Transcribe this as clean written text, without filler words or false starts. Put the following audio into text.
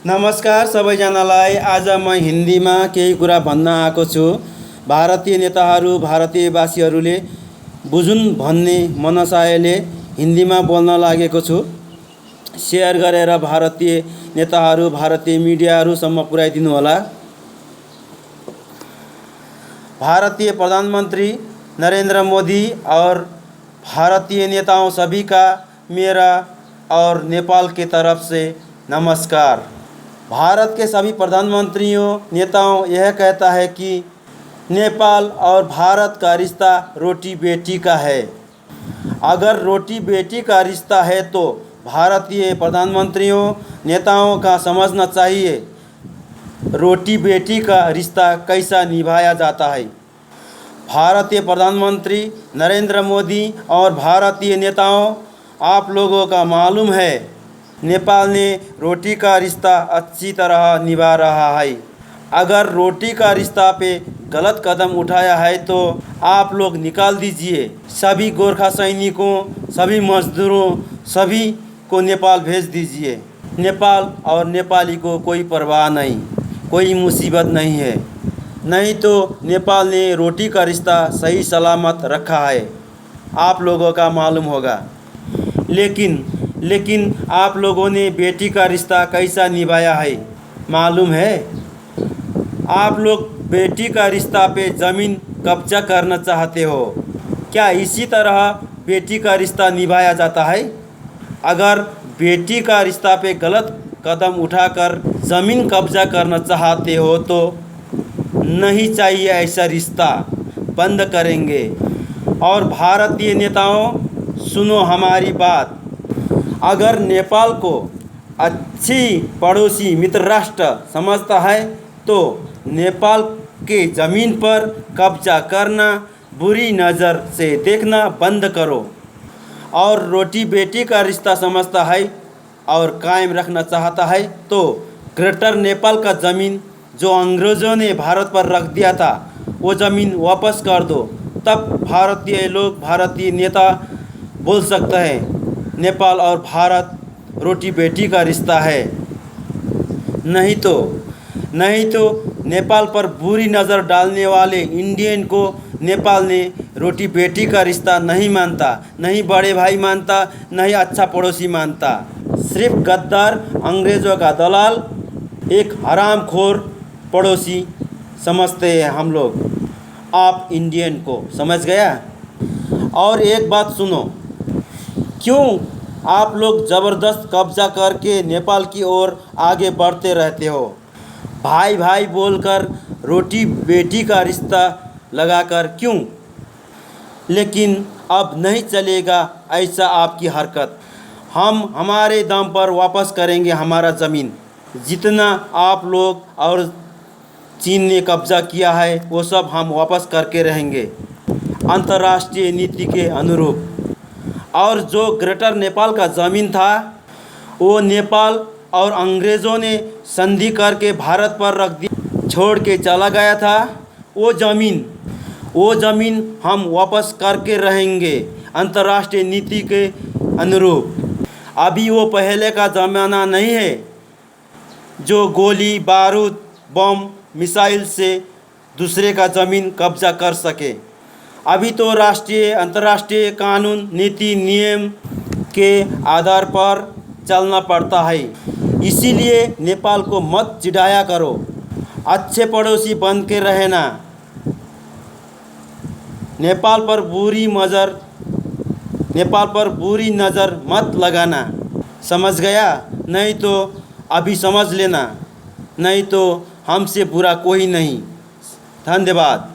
नमस्कार सबैजनालाई। आज म हिन्दीमा केही कुरा भन्न आएको छु। भारतीय नेताहरू भारतीयवासीहरूले बुझुन् भन्ने मनसायले हिन्दीमा बोल्न लागेको छु। सेयर गरेर भारतीय नेताहरू भारतीय मिडियाहरूसम्म पुर्याइदिनु होला। भारतीय प्रधानमंत्री नरेंद्र मोदी और भारतीय नेताओं सभी का मेरा और नेपाल के तरफ से नमस्कार। भारत के सभी प्रधानमंत्रियों नेताओं यह कहता है कि नेपाल और भारत का रिश्ता रोटी बेटी का है। अगर रोटी बेटी का रिश्ता है तो भारतीय प्रधानमंत्रियों नेताओं का समझना चाहिए रोटी बेटी का रिश्ता कैसा निभाया जाता है। भारतीय प्रधानमंत्री नरेंद्र मोदी और भारतीय नेताओं, आप लोगों का मालूम है नेपाल ने रोटी का रिश्ता अच्छी तरह निभा रहा है। अगर रोटी का रिश्ता पे गलत कदम उठाया है तो आप लोग निकाल दीजिए। सभी गोरखा सैनिकों, सभी मजदूरों, सभी को नेपाल भेज दीजिए। नेपाल और नेपाली को कोई परवाह नहीं, कोई मुसीबत नहीं है। नहीं तो नेपाल ने रोटी का रिश्ता सही सलामत रखा है, आप लोगों का मालूम होगा। लेकिन आप लोगों ने बेटी का रिश्ता कैसा निभाया है मालूम है। आप लोग बेटी का रिश्ता पे ज़मीन कब्जा करना चाहते हो। क्या इसी तरह बेटी का रिश्ता निभाया जाता है? अगर बेटी का रिश्ता पे गलत कदम उठाकर ज़मीन कब्जा करना चाहते हो तो नहीं चाहिए, ऐसा रिश्ता बंद करेंगे। और भारतीय नेताओं सुनो हमारी बात। अगर नेपाल को अच्छी पड़ोसी मित्र राष्ट्र समझता है तो नेपाल के ज़मीन पर कब्जा करना, बुरी नज़र से देखना बंद करो। और रोटी बेटी का रिश्ता समझता है और कायम रखना चाहता है तो ग्रेटर नेपाल का ज़मीन जो अंग्रेज़ों ने भारत पर रख दिया था वो ज़मीन वापस कर दो। तब भारतीय लोग, भारतीय नेता बोल सकते हैं नेपाल और भारत रोटी बेटी का रिश्ता है। नहीं तो नेपाल पर बुरी नज़र डालने वाले इंडियन को नेपाल ने रोटी बेटी का रिश्ता नहीं मानता, नहीं बड़े भाई मानता, नहीं अच्छा पड़ोसी मानता। सिर्फ गद्दार, अंग्रेज़ों का दलाल, एक हरामखोर पड़ोसी समझते हैं हम लोग आप इंडियन को, समझ गया। और एक बात सुनो, क्यों आप लोग ज़बरदस्त कब्जा करके नेपाल की ओर आगे बढ़ते रहते हो? भाई भाई बोलकर रोटी बेटी का रिश्ता लगाकर क्यों? लेकिन अब नहीं चलेगा ऐसा आपकी हरकत। हम हमारे दम पर वापस करेंगे हमारा ज़मीन। जितना आप लोग और चीन ने कब्जा किया है वो सब हम वापस करके रहेंगे अंतर्राष्ट्रीय नीति के अनुरूप। और जो ग्रेटर नेपाल का ज़मीन था वो नेपाल और अंग्रेज़ों ने संधि करके भारत पर रख दिया, छोड़ के चला गया था। वो ज़मीन हम वापस करके रहेंगे अंतर्राष्ट्रीय नीति के अनुरूप। अभी वो पहले का ज़माना नहीं है जो गोली बारूद बम मिसाइल से दूसरे का ज़मीन कब्जा कर सके। अभी तो राष्ट्रीय अंतर्राष्ट्रीय कानून नीति नियम के आधार पर चलना पड़ता है। इसीलिए नेपाल को मत चिढ़ाया करो, अच्छे पड़ोसी बन के रहना। नेपाल पर बुरी नज़र मत लगाना, समझ गया? नहीं तो अभी समझ लेना, नहीं तो हमसे बुरा कोई नहीं। धन्यवाद।